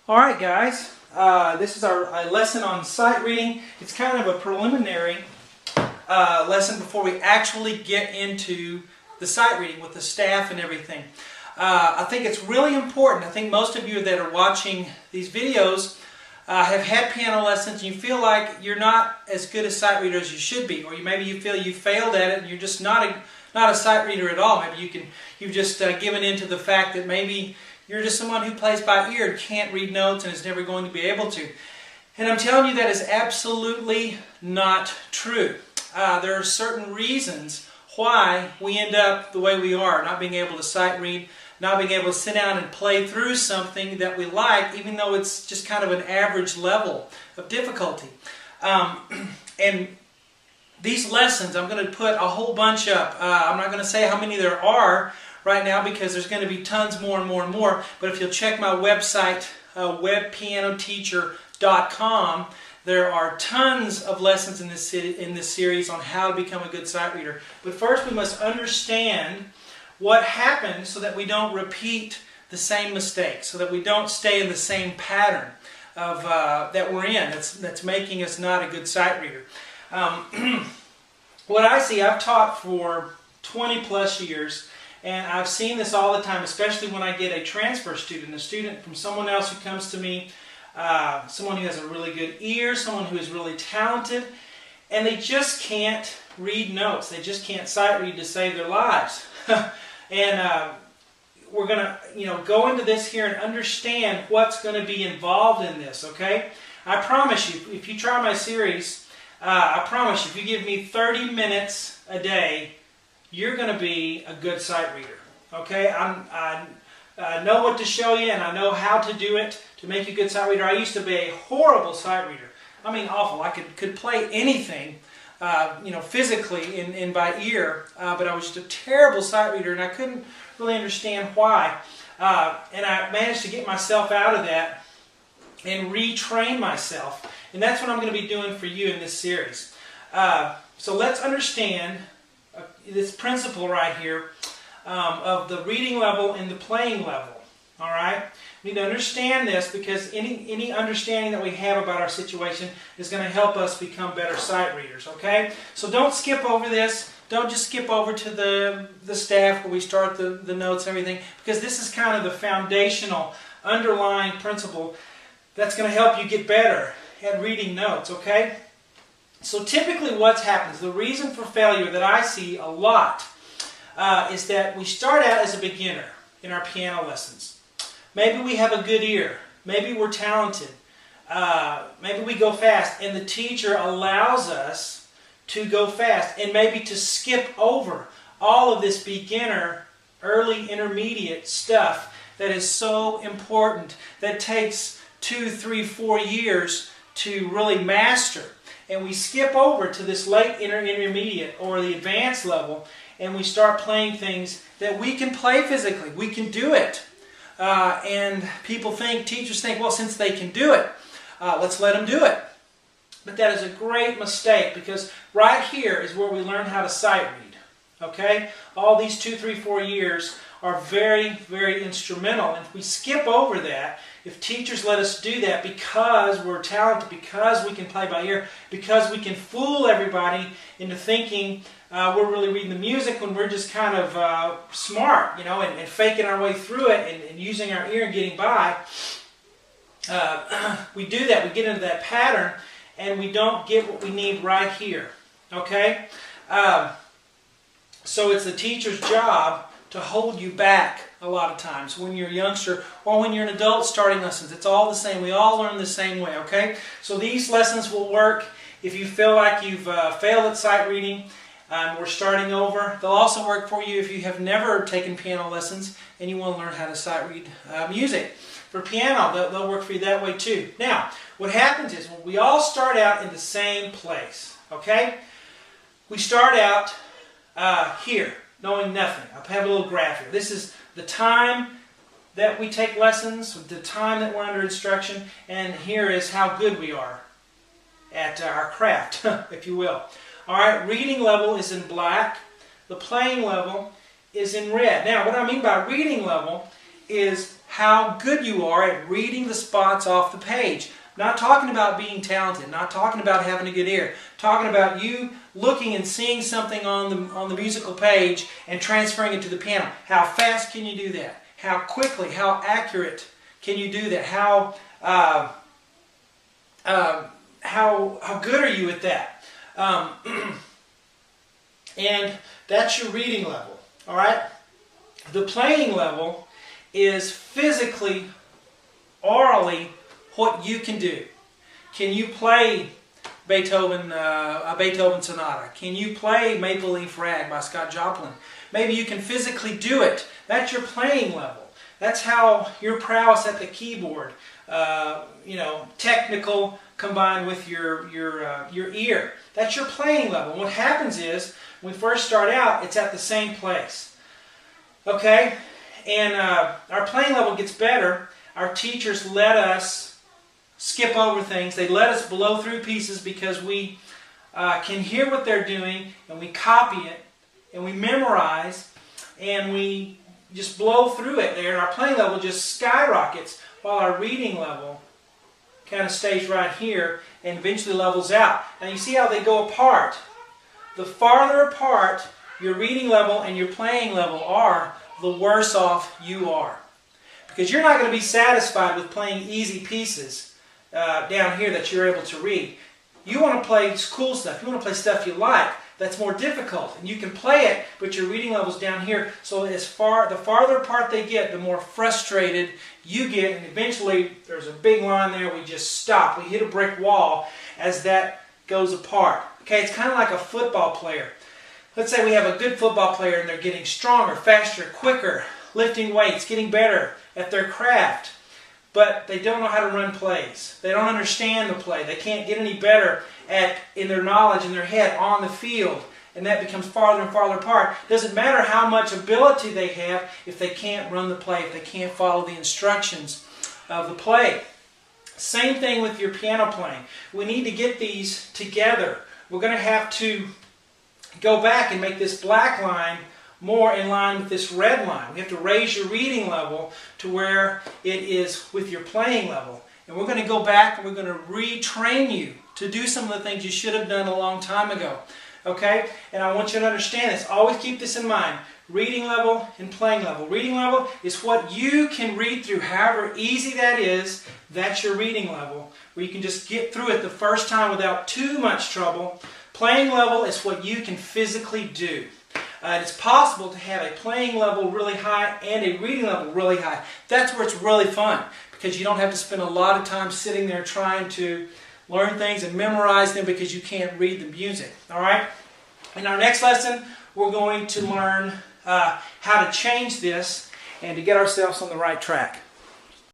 Alright guys, this is our lesson on sight reading. It's kind of a preliminary lesson before we actually get into the sight reading with the staff and everything. I think it's really important. I think most of you that are watching these videos have had piano lessons and you feel like you're not as good a sight reader as you should be, or maybe you feel you failed at it and you're just not a sight reader at all. Maybe you've just given in to the fact that maybe you're just someone who plays by ear and can't read notes and is never going to be able to. And I'm telling you that is absolutely not true. There are certain reasons why we end up the way we are, not being able to sight read, not being able to sit down and play through something that we like, even though it's just kind of an average level of difficulty. And these lessons, I'm going to put a whole bunch up. I'm not going to say how many there are right now because there's going to be tons more and more and more. But if you'll check my website, webpianoteacher.com, there are tons of lessons in this series on how to become a good sight reader. But first we must understand what happens so that we don't repeat the same mistakes, so that we don't stay in the same pattern of that we're in that's making us not a good sight reader. What I see, I've taught for 20 plus years, and I've seen this all the time, especially when I get a transfer student, a student from someone else who comes to me, someone who has a really good ear, someone who is really talented, and they just can't read notes. They just can't sight read to save their lives. And we're going to go into this here and understand what's going to be involved in this, okay? I promise you, if you try my series, I promise you, if you give me 30 minutes a day, you're going to be a good sight reader, okay? I know what to show you, and I know how to do it to make you a good sight reader. I used to be a horrible sight reader. I mean, awful. I could play anything, physically and by ear, but I was just a terrible sight reader, and I couldn't really understand why. And I managed to get myself out of that and retrain myself. And that's what I'm going to be doing for you in this series. So let's understand this principle right here of the reading level and the playing level. All right? We need to understand this because any understanding that we have about our situation is going to help us become better sight readers. Okay? So don't skip over this. Don't just skip over to the staff where we start the notes and everything, because this is kind of the foundational underlying principle that's going to help you get better at reading notes. Okay? So typically what happens, the reason for failure that I see a lot is that we start out as a beginner in our piano lessons. Maybe we have a good ear. Maybe we're talented. Maybe we go fast, and the teacher allows us to go fast and maybe to skip over all of this beginner, early, intermediate stuff that is so important, that takes 2, 3, 4 years to really master. And we skip over to this late intermediate or the advanced level, and we start playing things that we can play physically. We can do it. And teachers think, well, since they can do it, let's let them do it. But that is a great mistake, because right here is where we learn how to sight read. Okay? All these 2, 3, 4 years are very, very instrumental. And if we skip over that, if teachers let us do that because we're talented, because we can play by ear, because we can fool everybody into thinking we're really reading the music when we're just kind of smart, and faking our way through it and using our ear and getting by, we do that. We get into that pattern and we don't get what we need right here. Okay? So it's the teacher's job to hold you back a lot of times when you're a youngster or when you're an adult starting lessons. It's all the same. We all learn the same way, okay? So these lessons will work if you feel like you've failed at sight reading. We're starting over. They'll also work for you if you have never taken piano lessons and you want to learn how to sight read music. For piano, they'll work for you that way too. Now, what happens is we all start out in the same place, okay? We start out here, knowing nothing. I'll have a little graph here. This is the time that we take lessons, the time that we're under instruction, and here is how good we are at our craft, if you will. All right, reading level is in black. The playing level is in red. Now, what I mean by reading level is how good you are at reading the spots off the page. Not talking about being talented, not talking about having a good ear, talking about you looking and seeing something on the musical page and transferring it to the piano. How fast can you do that? How quickly, how accurate can you do that? How good are you at that? And that's your reading level. All right? The playing level is physically, orally, what you can do. Can you play Beethoven, a Beethoven sonata? Can you play Maple Leaf Rag by Scott Joplin? Maybe you can physically do it. That's your playing level. That's how your prowess at the keyboard, technical combined with your ear. That's your playing level. And what happens is, when we first start out, it's at the same place. Okay? And our playing level gets better. Our teachers let us skip over things. They let us blow through pieces because we can hear what they're doing, and we copy it, and we memorize, and we just blow through it there, and our playing level just skyrockets while our reading level kind of stays right here and eventually levels out. Now you see how they go apart. The farther apart your reading level and your playing level are, the worse off you are. Because you're not going to be satisfied with playing easy pieces down here that you're able to read. You want to play cool stuff. You want to play stuff you like that's more difficult. And you can play it, but your reading level's down here. So the farther apart they get, the more frustrated you get. And eventually, there's a big line there. We just stop. We hit a brick wall as that goes apart. Okay, it's kind of like a football player. Let's say we have a good football player and they're getting stronger, faster, quicker, lifting weights, getting better at their craft. But they don't know how to run plays. They don't understand the play. They can't get any better in their knowledge in their head on the field. And that becomes farther and farther apart. Doesn't matter how much ability they have if they can't run the play, if they can't follow the instructions of the play. Same thing with your piano playing. We need to get these together. We're going to have to go back and make this black line more in line with this red line. We have to raise your reading level to where it is with your playing level. And we're going to go back and we're going to retrain you to do some of the things you should have done a long time ago. Okay? And I want you to understand this. Always keep this in mind. Reading level and playing level. Reading level is what you can read through. However easy that is, that's your reading level, where you can just get through it the first time without too much trouble. Playing level is what you can physically do. It's possible to have a playing level really high and a reading level really high. That's where it's really fun, because you don't have to spend a lot of time sitting there trying to learn things and memorize them because you can't read the music. All right? In our next lesson, we're going to learn how to change this and to get ourselves on the right track.